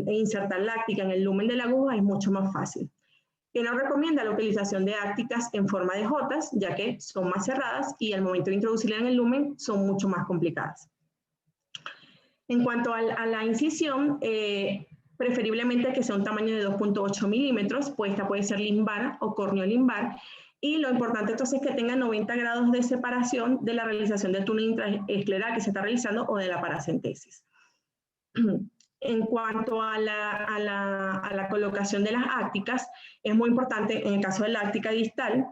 insertar la áctica en el lumen de la aguja es mucho más fácil. Que no recomienda la utilización de ácticas en forma de jotas, ya que son más cerradas y al momento de introducirla en el lumen son mucho más complicadas. En cuanto a la incisión, preferiblemente que sea un tamaño de 2.8 milímetros, pues esta puede ser limbar o corneolimbar, y lo importante entonces es que tenga 90 grados de separación de la realización del túnel intraescleral que se está realizando o de la paracentesis. En cuanto a la colocación de las ácticas, es muy importante, en el caso de la áctica distal,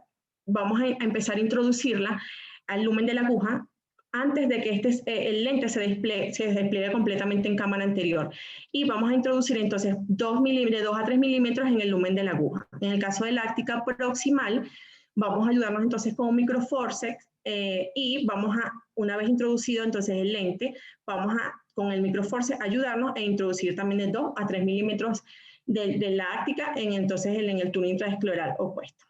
vamos a empezar a introducirla al lumen de la aguja antes de que el lente se despliegue completamente en cámara anterior. Y vamos a introducir entonces de 2 a 3 milímetros en el lumen de la aguja. En el caso de la áctica proximal, vamos a ayudarnos entonces con un microforceps y vamos a, una vez introducido entonces el lente, vamos a con el microforceps ayudarnos a introducir también de 2 a 3 milímetros de la áctica en el túnel intraescleral opuesto.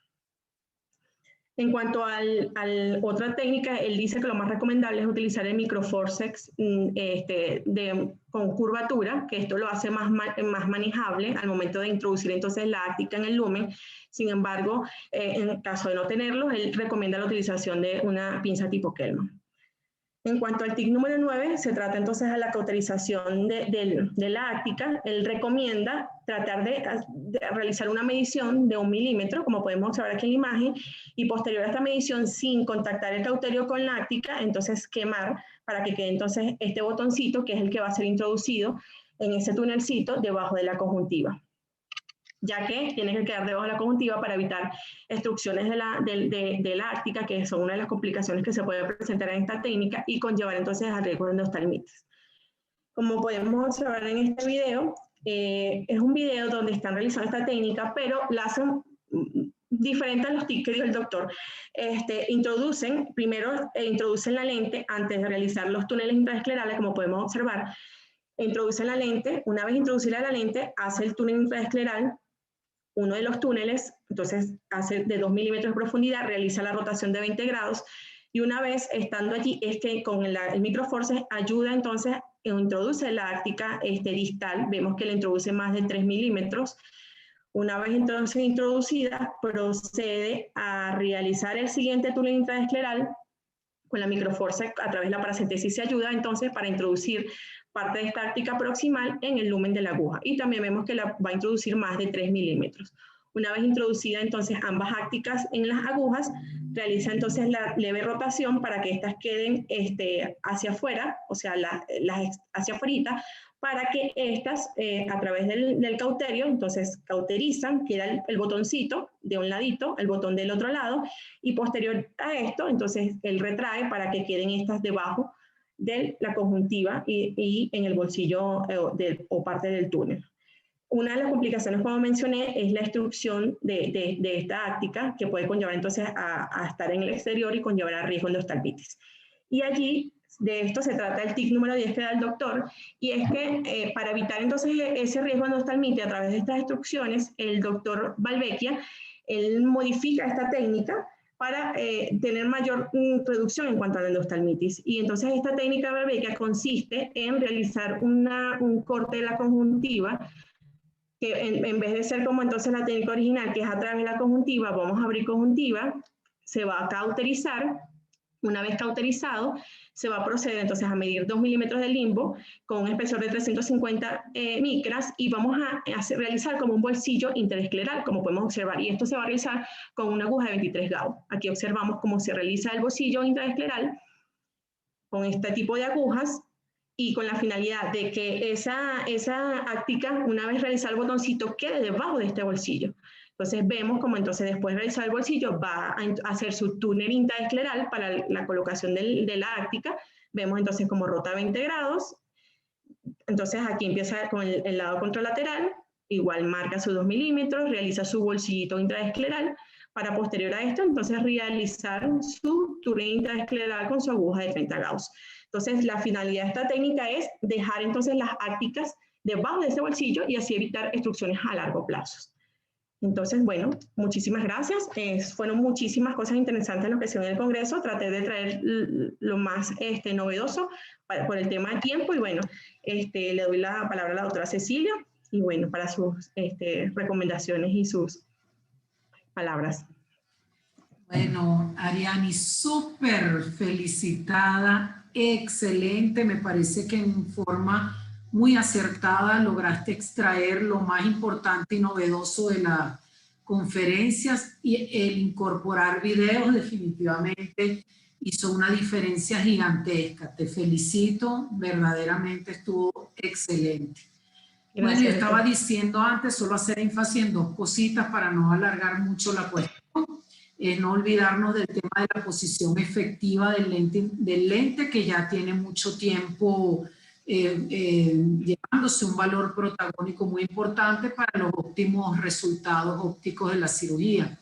En cuanto a otra técnica, él dice que lo más recomendable es utilizar el microforceps con curvatura, que esto lo hace más manejable al momento de introducir entonces la áctica en el lumen. Sin embargo, en caso de no tenerlo, él recomienda la utilización de una pinza tipo Kellman. En cuanto al TIC número 9, se trata entonces de la cauterización de la áctica. Él recomienda tratar de realizar una medición de 1 milímetro, como podemos observar aquí en la imagen, y posterior a esta medición, sin contactar el cauterio con la áctica, entonces quemar para que quede entonces este botoncito, que es el que va a ser introducido en ese tunelcito debajo de la conjuntiva, ya que tiene que quedar debajo de la conjuntiva para evitar obstrucciones de la áctica, que son una de las complicaciones que se puede presentar en esta técnica y conllevar entonces a riesgo de endostalmitis. Como podemos observar en este video, es un video donde están realizando esta técnica, pero la hacen diferente a los tips que dio el doctor. Primero introducen la lente antes de realizar los túneles intraesclerales, como podemos observar. Introducen la lente, una vez introducida la lente, hace el túnel intraescleral, uno de los túneles, entonces hace de 2 milímetros de profundidad, realiza la rotación de 20 grados, y una vez estando allí, es que con el microforceps ayuda entonces, introduce la áctica distal, vemos que le introduce más de 3 milímetros. Una vez entonces introducida, procede a realizar el siguiente túnel intraescleral con la microforceps a través de la paracentesis, se ayuda entonces para introducir parte de esta áctica proximal en el lumen de la aguja, y también vemos que la va a introducir más de 3 milímetros. Una vez introducida entonces ambas ácticas en las agujas, realiza entonces la leve rotación para que estas queden hacia afuera, o sea, hacia afuera, para que estas a través del cauterio, entonces cauterizan, queda el botoncito de un ladito, el botón del otro lado, y posterior a esto, entonces él retrae para que queden estas debajo de la conjuntiva y en el bolsillo o parte del túnel. Una de las complicaciones, como mencioné, es la obstrucción de esta áctica, que puede conllevar entonces a estar en el exterior y conllevar a riesgo de endostalmitis. Y allí, de esto se trata el TIC número 10 que da el doctor, y es que para evitar entonces ese riesgo de endostalmitis a través de estas obstrucciones, el doctor Balvecchia, él modifica esta técnica para tener mayor reducción en cuanto a la endostalmitis. Y entonces esta técnica Balvecchia consiste en realizar un corte de la conjuntiva, que en vez de ser como entonces la técnica original, que es a través de la conjuntiva, vamos a abrir conjuntiva, se va a cauterizar. Una vez cauterizado, se va a proceder entonces a medir 2 milímetros de limbo con un espesor de 350 micras, y vamos a realizar como un bolsillo interescleral, como podemos observar, y esto se va a realizar con una aguja de 23 Gauss. Aquí observamos cómo se realiza el bolsillo interescleral con este tipo de agujas, y con la finalidad de que esa áctica, una vez realizado el botoncito, quede debajo de este bolsillo. Entonces vemos como entonces después de realizar el bolsillo va a hacer su túnel intraescleral para la colocación de la áctica. Vemos entonces como rota 20 grados. Entonces aquí empieza con el lado contralateral, igual marca sus 2 milímetros, realiza su bolsillito intraescleral para posterior a esto, entonces realizar su túnel intraescleral con su aguja de 30 Gauss. Entonces, la finalidad de esta técnica es dejar entonces las ácticas debajo de ese bolsillo y así evitar obstrucciones a largo plazo. Entonces, bueno, muchísimas gracias. Fueron muchísimas cosas interesantes lo que se dio en el Congreso. Traté de traer lo más novedoso por el tema de tiempo y bueno, le doy la palabra a la doctora Cecilia y bueno, para sus recomendaciones y sus palabras. Bueno, Ariani, súper felicitada, excelente. Me parece que en forma muy acertada lograste extraer lo más importante y novedoso de las conferencias y el incorporar videos definitivamente hizo una diferencia gigantesca. Te felicito, verdaderamente estuvo excelente. Gracias. Bueno, yo estaba diciendo antes, solo hacer énfasis en dos cositas para no alargar mucho la cuestión. No olvidarnos del tema de la posición efectiva del lente que ya tiene mucho tiempo llevándose un valor protagónico muy importante para los óptimos resultados ópticos de la cirugía.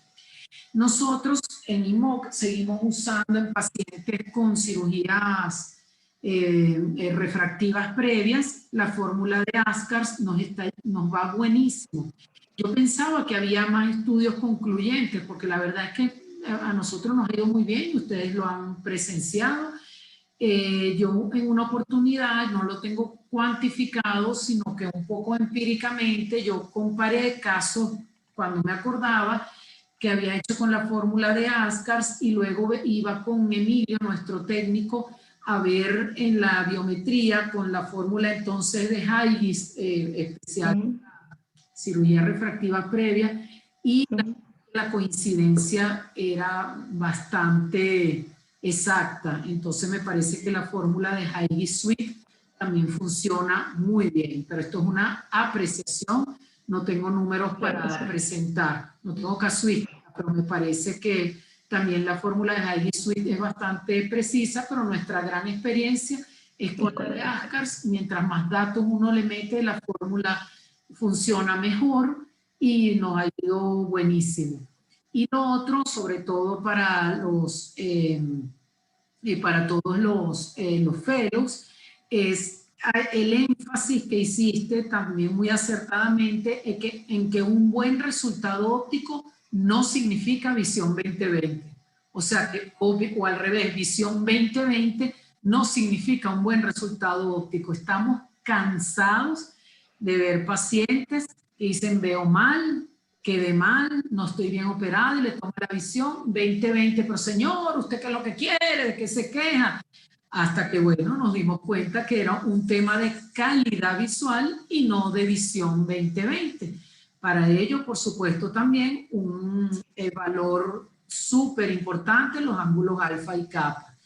Nosotros en IMOC seguimos usando en pacientes con cirugías refractivas previas la fórmula de Ascars, nos va buenísimo. Yo pensaba que había más estudios concluyentes, porque la verdad es que a nosotros nos ha ido muy bien y ustedes lo han presenciado. Yo en una oportunidad, no lo tengo cuantificado, sino que un poco empíricamente yo comparé casos cuando me acordaba que había hecho con la fórmula de Ascars y luego iba con Emilio, nuestro técnico, a ver en la biometría con la fórmula entonces de Haigis especial. Cirugía refractiva previa y la coincidencia era bastante exacta. Entonces me parece que la fórmula de Haigis Swift también funciona muy bien, pero esto es una apreciación, no tengo números para presentar, no tengo casuística, pero me parece que también la fórmula de Haigis Swift es bastante precisa, pero nuestra gran experiencia es con la de Ascars. Mientras más datos uno le mete, la fórmula funciona mejor y nos ha ido buenísimo. Y lo otro, sobre todo para todos los fellows, es el énfasis que hiciste también muy acertadamente en que un buen resultado óptico no significa visión 20/20. O sea, o al revés, visión 20/20 no significa un buen resultado óptico. Estamos cansados de ver pacientes que dicen veo mal, quedé mal, no estoy bien operado y le tomo la visión 20/20, pero señor, ¿usted qué es lo que quiere? ¿De qué se queja? Hasta que, bueno, nos dimos cuenta que era un tema de calidad visual y no de visión 20/20. Para ello, por supuesto, también un valor súper importante, los ángulos alfa y kappa.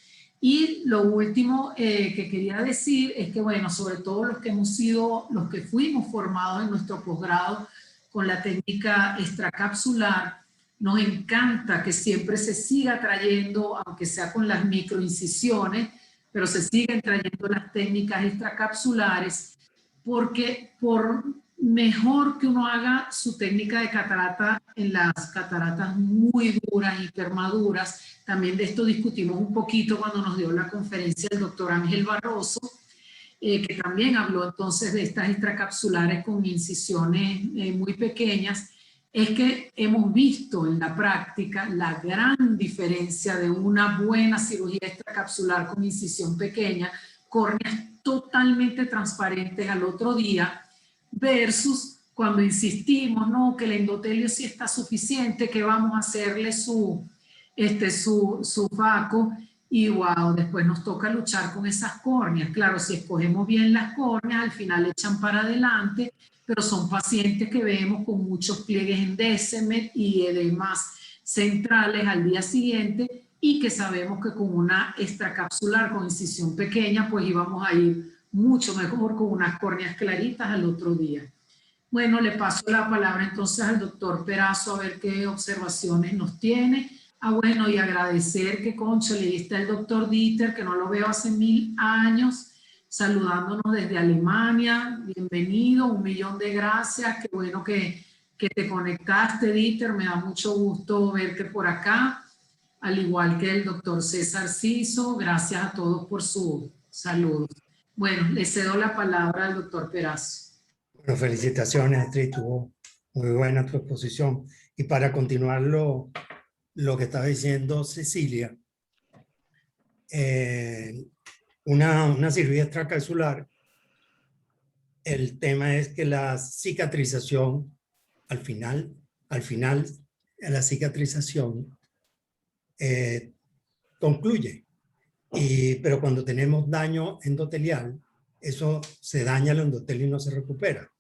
Y lo último que quería decir es que, bueno, sobre todo los que fuimos formados en nuestro posgrado con la técnica extracapsular, nos encanta que siempre se siga trayendo, aunque sea con las microincisiones, pero se siguen trayendo las técnicas extracapsulares, porque por mejor que uno haga su técnica de catarata en las cataratas muy duras, hipermaduras, también de esto discutimos un poquito cuando nos dio la conferencia el doctor Ángel Barroso, que también habló entonces de estas extracapsulares con incisiones muy pequeñas, es que hemos visto en la práctica la gran diferencia de una buena cirugía extracapsular con incisión pequeña, córneas totalmente transparentes al otro día, versus cuando insistimos, no, que el endotelio sí está suficiente, que vamos a hacerle su FACO, y wow, después nos toca luchar con esas córneas. Claro, si escogemos bien las córneas, al final echan para adelante, pero son pacientes que vemos con muchos pliegues en Descemet y edemas centrales al día siguiente, y que sabemos que con una extracapsular con incisión pequeña, pues íbamos a ir mucho mejor con unas córneas claritas al otro día. Bueno, le paso la palabra entonces al doctor Perazo a ver qué observaciones nos tiene. Bueno, y agradecer que, concho, le diste al doctor Dieter, que no lo veo hace 1000 años, saludándonos desde Alemania. Bienvenido, 1.000.000 de gracias. Qué bueno que que te conectaste, Dieter. Me da mucho gusto verte por acá, al igual que el doctor César Ciso. Gracias a todos por su saludo. Bueno, le cedo la palabra al doctor Perazo. Bueno, felicitaciones, Astrid, tuvo muy buena tu exposición. Y para continuar lo que estaba diciendo Cecilia, una cirugía extracapsular, el tema es que la cicatrización, al final, la cicatrización concluye. Pero cuando tenemos daño endotelial, eso se daña el endotelio y no se recupera.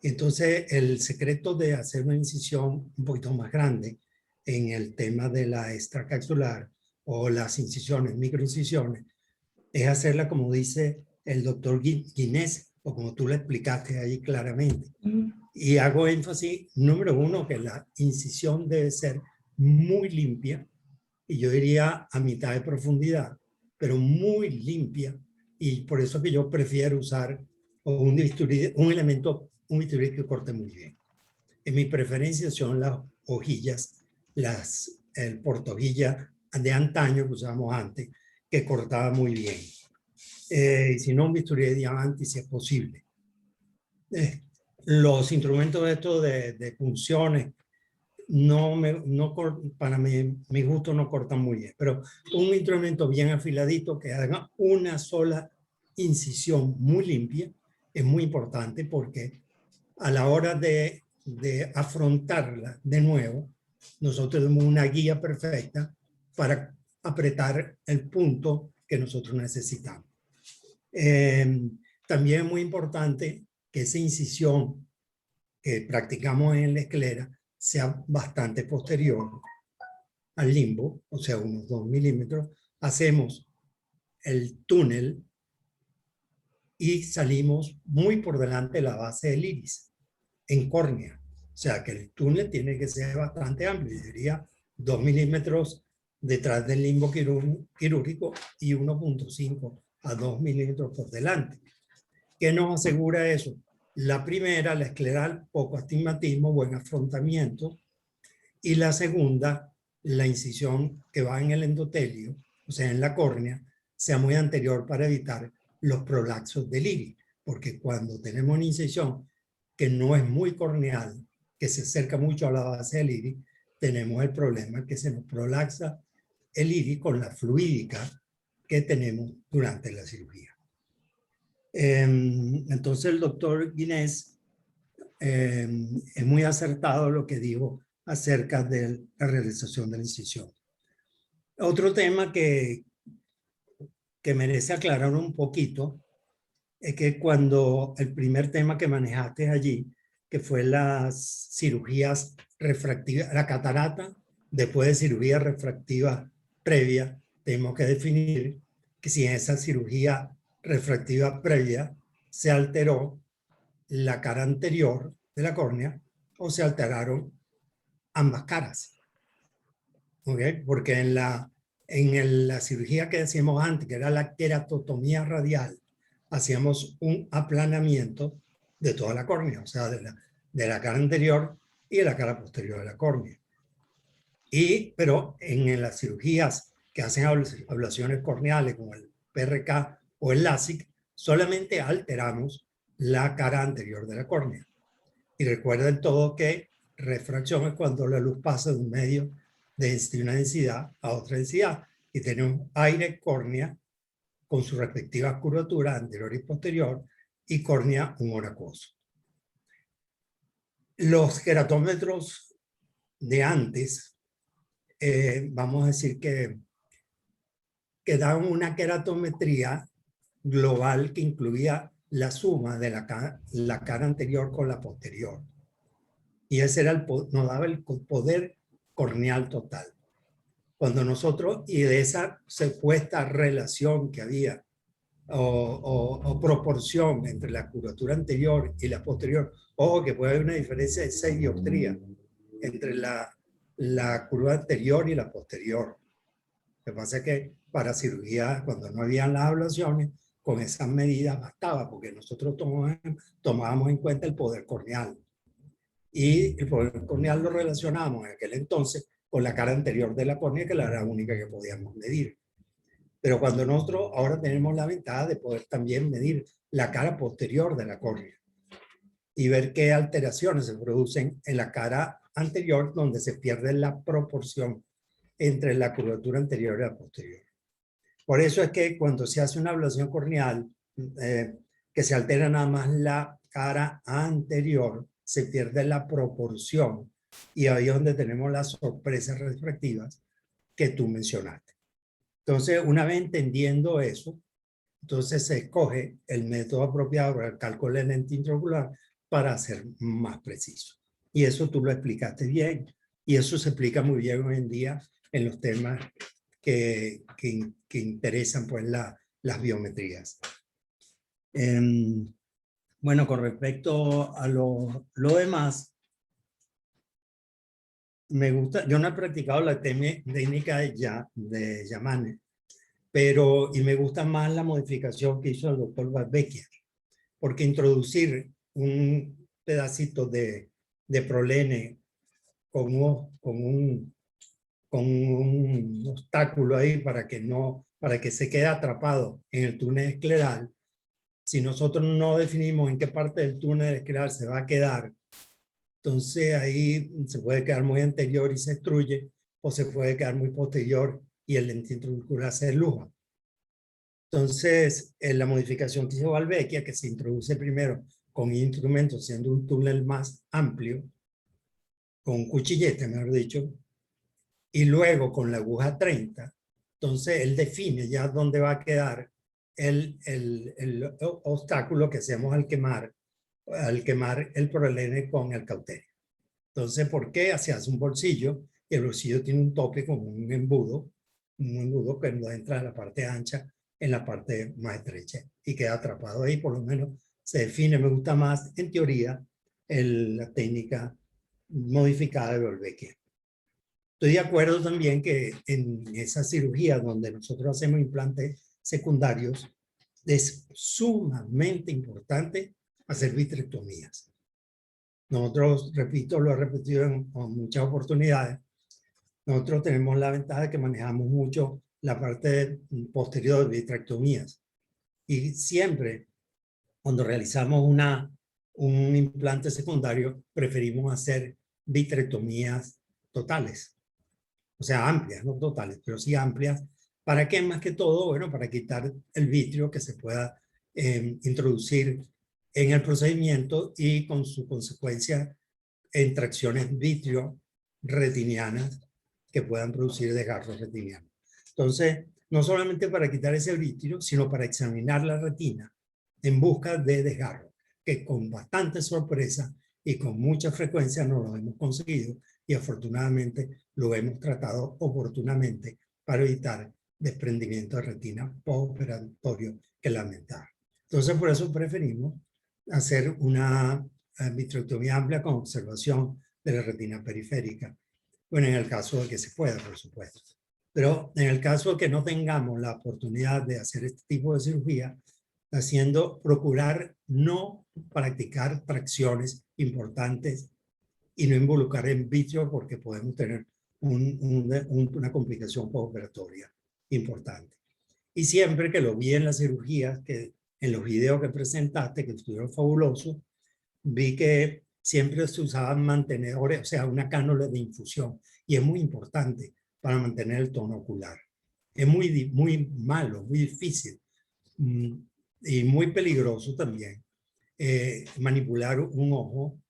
Entonces, el secreto de hacer una incisión un poquito más grande en el tema de la extracapsular o las incisiones, microincisiones, es hacerla como dice el doctor Guinness, o como tú le explicaste ahí claramente. Y hago énfasis, número uno, que la incisión debe ser muy limpia, y yo diría a mitad de profundidad, pero muy limpia, y por eso que yo prefiero usar un bisturí, un bisturí que corte muy bien. En mi preferencia son las hojillas, el portohojilla de antaño que usábamos antes, que cortaba muy bien. Y si no, un bisturí de diamante, si es posible. Los instrumentos estos de punciones, para mi gusto no cortan muy bien, pero un instrumento bien afiladito que haga una sola incisión muy limpia es muy importante, porque a la hora de afrontarla de nuevo, nosotros tenemos una guía perfecta para apretar el punto que nosotros necesitamos. También es muy importante que esa incisión que practicamos en la esclera sea bastante posterior al limbo, o sea, unos 2 milímetros. Hacemos el túnel y salimos muy por delante de la base del iris, en córnea. O sea, que el túnel tiene que ser bastante amplio, yo diría 2 milímetros detrás del limbo quirúrgico y 1.5 a 2 milímetros por delante. ¿Qué nos asegura eso? La primera, la escleral, poco astigmatismo, buen afrontamiento. Y la segunda, la incisión que va en el endotelio, o sea, en la córnea, sea muy anterior para evitar los prolapsos del iris. Porque cuando tenemos una incisión que no es muy corneal, que se acerca mucho a la base del iris, tenemos el problema que se nos prolapsa el iris con la fluídica que tenemos durante la cirugía. Entonces el doctor Guinness es muy acertado lo que dijo acerca de la realización de la incisión. Otro tema que merece aclarar un poquito es que cuando el primer tema que manejaste allí, que fue las cirugías refractivas, la catarata, después de cirugía refractiva previa, tenemos que definir que si en esa cirugía refractiva previa se alteró la cara anterior de la córnea o se alteraron ambas caras. ¿Okay? Porque en la cirugía que hacíamos antes, que era la queratotomía radial, hacíamos un aplanamiento de toda la córnea, o sea, de la cara anterior y de la cara posterior de la córnea. Pero en las cirugías que hacen ablaciones corneales, como el PRK o el LASIK, solamente alteramos la cara anterior de la córnea. Y recuerden todo que refracción es cuando la luz pasa de un medio de una densidad a otra densidad, y tenemos aire, córnea, con su respectiva curvatura anterior y posterior, y córnea humor acuoso. Los queratómetros de antes, vamos a decir que daban una queratometría global que incluía la suma de la cara anterior con la posterior. Y ese era nos daba el poder corneal total. Cuando nosotros, y de esa supuesta relación que había, o proporción entre la curvatura anterior y la posterior, ojo que puede haber una diferencia de 6 dioptrías entre la curva anterior y la posterior. Lo que pasa es que para cirugía, cuando no habían las ablaciones, con esas medidas bastaba, porque nosotros tomábamos en cuenta el poder corneal. Y el poder corneal lo relacionamos en aquel entonces con la cara anterior de la córnea, que era la única que podíamos medir. Pero cuando nosotros ahora tenemos la ventaja de poder también medir la cara posterior de la córnea y ver qué alteraciones se producen en la cara anterior, donde se pierde la proporción entre la curvatura anterior y la posterior. Por eso es que cuando se hace una ablación corneal, que se altera nada más la cara anterior, se pierde la proporción, y ahí es donde tenemos las sorpresas refractivas que tú mencionaste. Entonces, una vez entendiendo eso, entonces se escoge el método apropiado para el cálculo del lente intraocular para ser más preciso. Y eso tú lo explicaste bien, y eso se explica muy bien hoy en día en los temas que interesan pues las biometrías. Bueno, con respecto a lo demás, me gusta, yo no he practicado la técnica de Yamane, y me gusta más la modificación que hizo el doctor Balvecchia, porque introducir un pedacito de prolene con un obstáculo ahí para que se quede atrapado en el túnel escleral, si nosotros no definimos en qué parte del túnel escleral se va a quedar, entonces ahí se puede quedar muy anterior y se destruye, o se puede quedar muy posterior y el lente intraocular se desluja. Entonces, en la modificación que hizo Balvecchia, que se introduce primero con instrumentos, siendo un túnel más amplio, con un cuchillete, mejor dicho, y luego con la aguja 30, entonces él define ya dónde va a quedar el obstáculo que hacemos al quemar el prolene con el cauterio. Entonces, ¿por qué? Se hace un bolsillo, y el bolsillo tiene un tope como un embudo que no entra en la parte ancha, en la parte más estrecha, y queda atrapado ahí. Por lo menos se define, me gusta más en teoría la técnica modificada de Balvecchia. Estoy de acuerdo también que en esa cirugía donde nosotros hacemos implantes secundarios, es sumamente importante hacer vitrectomías. Nosotros, repito, lo he repetido en muchas oportunidades, nosotros tenemos la ventaja de que manejamos mucho la parte posterior de vitrectomías. Y siempre, cuando realizamos un implante secundario, preferimos hacer vitrectomías totales. O sea, amplias, no totales, pero sí amplias. ¿Para qué? Más que todo, bueno, para quitar el vitrio que se pueda introducir en el procedimiento, y con su consecuencia en tracciones vitrio-retinianas que puedan producir desgarros retinianos. Entonces, no solamente para quitar ese vitrio, sino para examinar la retina en busca de desgarros, que con bastante sorpresa y con mucha frecuencia no lo hemos conseguido, y afortunadamente lo hemos tratado oportunamente para evitar desprendimiento de retina postoperatorio, que es lamentable. Entonces, por eso preferimos hacer una vitrectomía amplia con observación de la retina periférica. Bueno, en el caso de que se pueda, por supuesto. Pero en el caso de que no tengamos la oportunidad de hacer este tipo de cirugía, procurar no practicar tracciones importantes y no involucrar en vitrio, porque podemos tener una complicación postoperatoria importante. Y siempre que lo vi en las cirugías, que en los videos que presentaste, que estuvieron fabulosos, vi que siempre se usaban mantenedores, o sea, una cánula de infusión, y es muy importante para mantener el tono ocular. Es muy malo, muy difícil y muy peligroso también manipular un ojo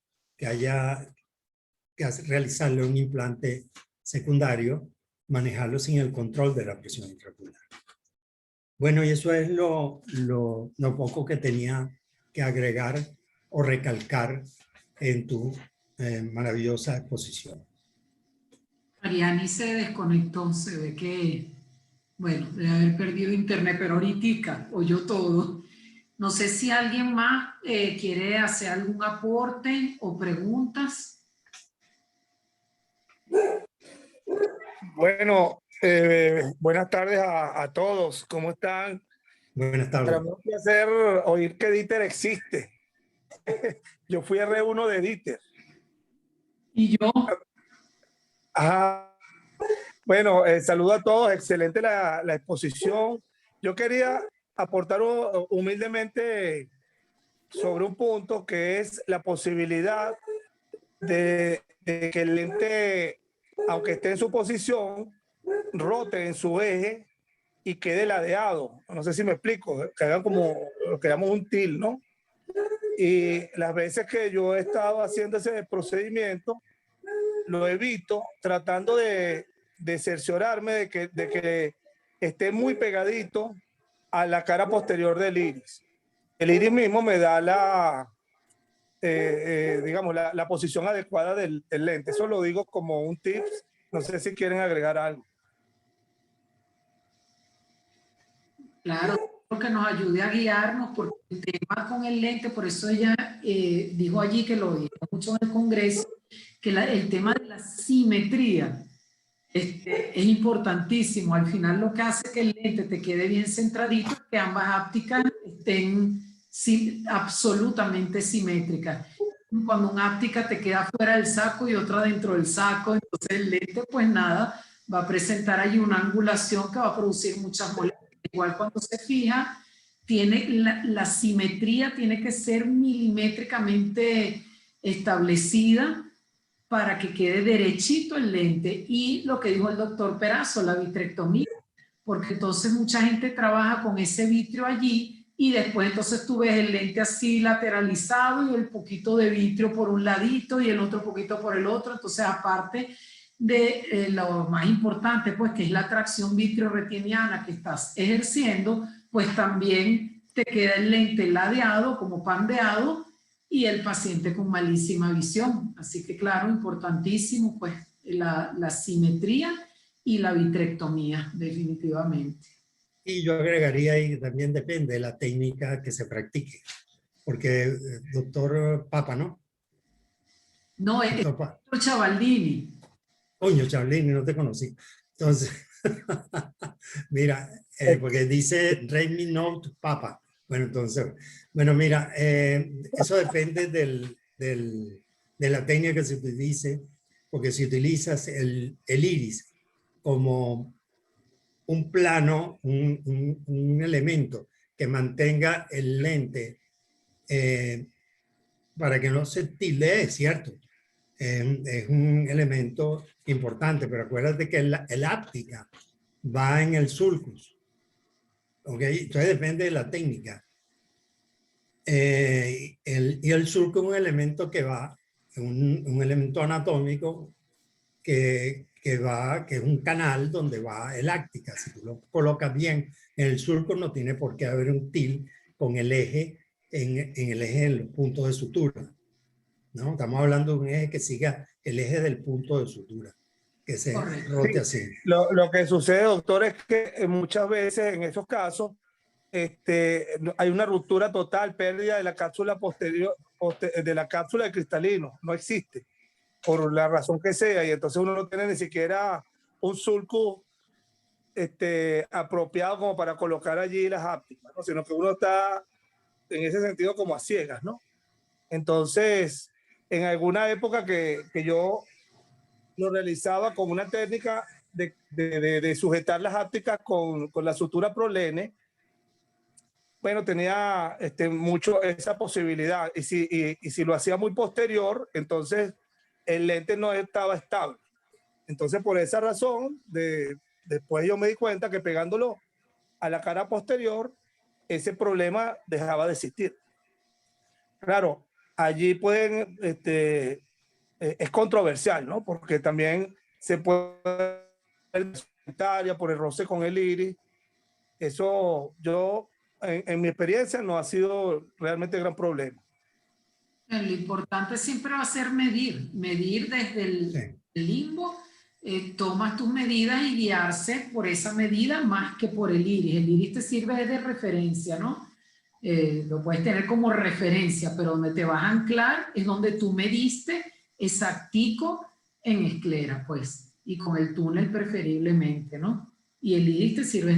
realizarle un implante secundario, manejarlo sin el control de la presión intraocular. Bueno, y eso es lo poco que tenía que agregar o recalcar en tu maravillosa exposición. Mariani se desconectó, se ve que, bueno, debe haber perdido internet, pero ahorita oyó todo. No sé si alguien más quiere hacer algún aporte o preguntas. Bueno, buenas tardes a todos. ¿Cómo están? Buenas tardes. Para mí es un placer oír que Dieter existe. Yo fui R1 de Dieter. Y yo, Ajá. Bueno, saludo a todos, excelente la exposición. Yo quería aportar humildemente sobre un punto que es la posibilidad de que el lente, aunque esté en su posición, rote en su eje y quede ladeado. No sé si me explico, que hagan como lo que llamamos un tilt, ¿no? Y las veces que yo he estado haciendo ese procedimiento, lo evito tratando de cerciorarme de que esté muy pegadito a la cara posterior del iris. El iris mismo me da digamos, la posición adecuada del lente. Eso lo digo como un tips. No sé si quieren agregar algo. claro, que nos ayude a guiarnos, porque el tema con el lente, por eso ella dijo allí, que lo dijo mucho en el Congreso, que el tema de la simetría es importantísimo. Al final lo que hace que el lente te quede bien centradito es que ambas ápticas estén absolutamente simétricas. Cuando una áptica te queda fuera del saco y otra dentro del saco, entonces el lente pues nada, va a presentar allí una angulación que va a producir muchas molestias. Igual cuando se fija, tiene la simetría tiene que ser milimétricamente establecida para que quede derechito el lente. Y lo que dijo el doctor Perazo, la vitrectomía, porque entonces mucha gente trabaja con ese vitrio allí y después entonces tú ves el lente así lateralizado y el poquito de vitrio por un ladito y el otro poquito por el otro. Entonces, aparte de lo más importante, pues que es la tracción vitrio-retiniana que estás ejerciendo, pues también te queda el lente ladeado, como pandeado, y el paciente con malísima visión. Así que claro, importantísimo pues la simetría y la vitrectomía, definitivamente. Y yo agregaría ahí que también depende de la técnica que se practique, porque doctor Papa, ¿no? No, es Doctor el Chavaldini. Coño, Charlene, no te conocí. Entonces, mira, porque dice Redmi Note Papa. Bueno, entonces, bueno, mira, eso depende de la técnica que se utilice, porque si utilizas el iris como un plano, un elemento que mantenga el lente para que no se tildee, es cierto, es un elemento importante, pero acuérdate que el áptica va en el sulcus, ¿ok? Entonces depende de la técnica. Y el sulcus es un elemento que va, un elemento anatómico que es un canal donde va el áptica. Si tú lo colocas bien en el sulcus, no tiene por qué haber un til con el eje en el eje del punto de sutura, ¿no? Estamos hablando de un eje que siga el eje del punto de sutura, que se rote así. Lo que sucede, doctor, es que muchas veces en esos casos hay una ruptura total, pérdida de la cápsula posterior, de la cápsula de cristalino, no existe, por la razón que sea, y entonces uno no tiene ni siquiera un sulcus apropiado como para colocar allí las ápticas, ¿no? Sino que uno está en ese sentido como a ciegas, ¿no? Entonces, en alguna época que yo lo realizaba con una técnica de sujetar las ápticas con la sutura prolene, bueno, tenía mucho esa posibilidad. Y si lo hacía muy posterior, entonces el lente no estaba estable. Entonces, por esa razón, después yo me di cuenta que pegándolo a la cara posterior, ese problema dejaba de existir. Claro, allí pueden, es controversial, ¿no? Porque también se puede por el roce con el iris. Eso yo, en mi experiencia, no ha sido realmente gran problema. Lo importante siempre va a ser medir desde el limbo, tomas tus medidas y guiarse por esa medida más que por el iris. El iris te sirve de referencia, ¿no? Lo puedes tener como referencia, pero donde te vas a anclar es donde tú mediste exactico en esclera, pues, y con el túnel preferiblemente, ¿no? Y el iris te sirve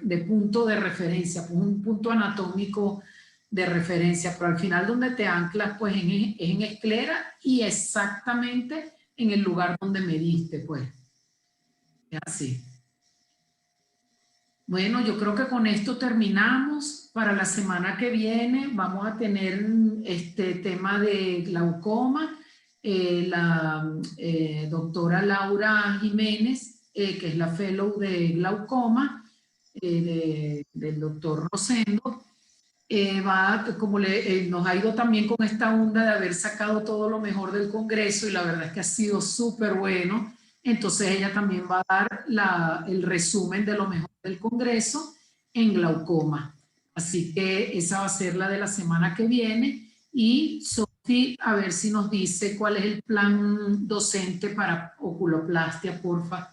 de punto de referencia, pues un punto anatómico de referencia, pero al final donde te anclas, pues es en esclera y exactamente en el lugar donde mediste, pues. Es así. Bueno, yo creo que con esto terminamos. Para la semana que viene vamos a tener este tema de glaucoma. La doctora Laura Jiménez, que es la fellow de glaucoma, del doctor Rosendo, nos ha ido también con esta onda de haber sacado todo lo mejor del Congreso, y la verdad es que ha sido súper bueno. Entonces ella también va a dar el resumen de lo mejor del Congreso en glaucoma. Así que esa va a ser la de la semana que viene. Y Sofi, a ver si nos dice cuál es el plan docente para oculoplastia, porfa.